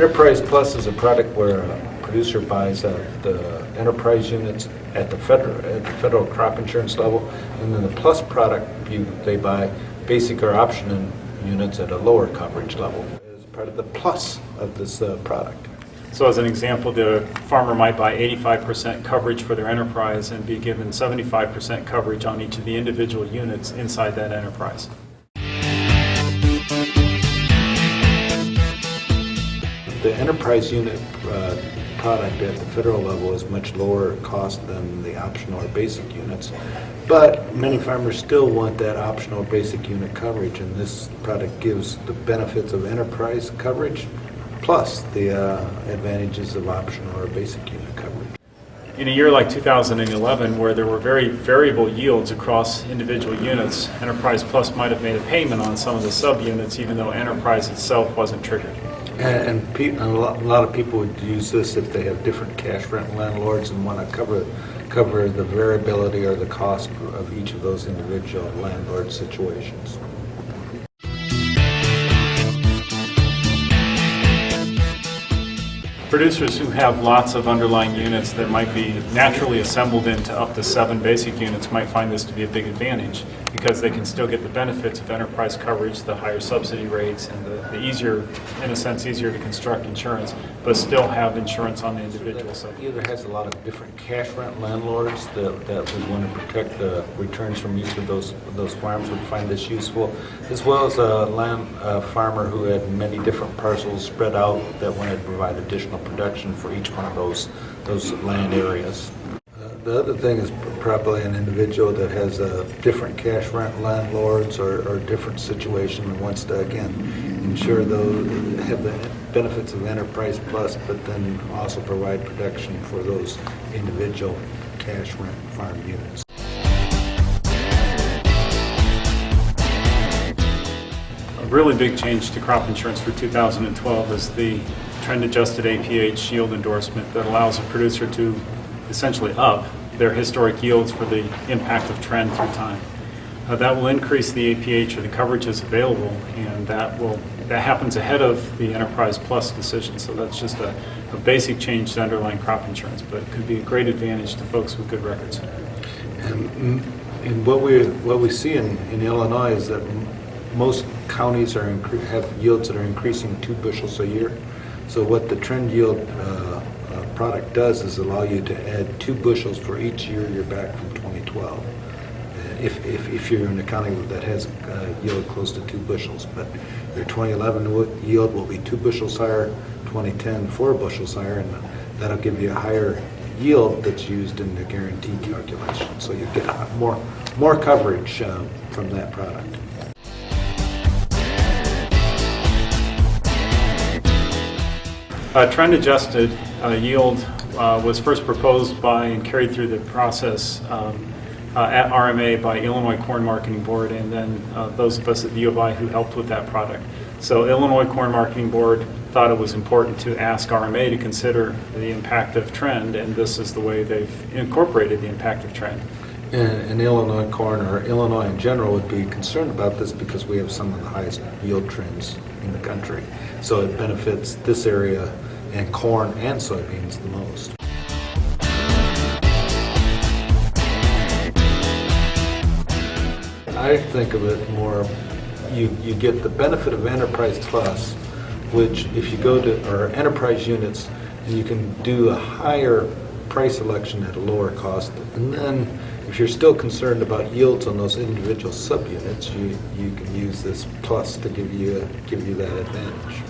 Enterprise Plus is a product where a producer buys the enterprise units at the federal crop insurance level, and then the Plus product they buy basic or option units at a lower coverage level as part of the plus of this product. So as an example, the farmer might buy 85% coverage for their enterprise and be given 75% coverage on each of the individual units inside that enterprise. The enterprise unit product at the federal level is much lower cost than the optional or basic units, but many farmers still want that optional or basic unit coverage, and this product gives the benefits of enterprise coverage plus the advantages of optional or basic unit coverage. In a year like 2011, where there were very variable yields across individual units, Enterprise Plus might have made a payment on some of the subunits even though Enterprise itself wasn't triggered. And a lot of people would use this if they have different cash rent landlords and want to cover the variability or the cost of each of those individual landlord situations. Producers who have lots of underlying units that might be naturally assembled into up to 7 basic units might find this to be a big advantage because they can still get the benefits of enterprise coverage, the higher subsidy rates, and the easier, in a sense, easier to construct insurance, but still have insurance on the individual side. Either has a lot of different cash rent landlords that would want to protect the returns from each of those farms would find this useful, as well as a farmer who had many different parcels spread out that wanted to provide additional protection for each one of those land areas. The other thing is probably an individual that has different cash rent landlords or different situation and wants to, again, ensure have the benefits of Enterprise Plus, but then also provide protection for those individual cash rent farm units. A really big change to crop insurance for 2012 is the trend-adjusted APH yield endorsement that allows a producer to essentially up their historic yields for the impact of trend through time. That will increase the APH or the coverages available, and that happens ahead of the Enterprise Plus decision. So that's just a basic change to underlying crop insurance, but it could be a great advantage to folks with good records. And what we see in Illinois is that most counties have yields that are increasing 2 bushels a year. So what the trend yield product does is allow you to add 2 bushels for each year you're back from 2012. If you're in a county that has a yield close to 2 bushels, but your 2011 yield will be 2 bushels higher, 2010 4 bushels higher, and that'll give you a higher yield that's used in the guarantee calculation. So you get more coverage from that product. Trend-adjusted yield was first proposed by and carried through the process at RMA by Illinois Corn Marketing Board, and then those of us at the U of I who helped with that product. So Illinois Corn Marketing Board thought it was important to ask RMA to consider the impact of trend, and this is the way they've incorporated the impact of trend. And Illinois corn, or Illinois in general, would be concerned about this because we have some of the highest yield trends in the country. So it benefits this area and corn and soybeans the most. I think of it more, you get the benefit of Enterprise Plus, which if you go to our enterprise units, you can do a higher price selection at a lower cost, and then if you're still concerned about yields on those individual subunits, you can use this plus to give you that advantage.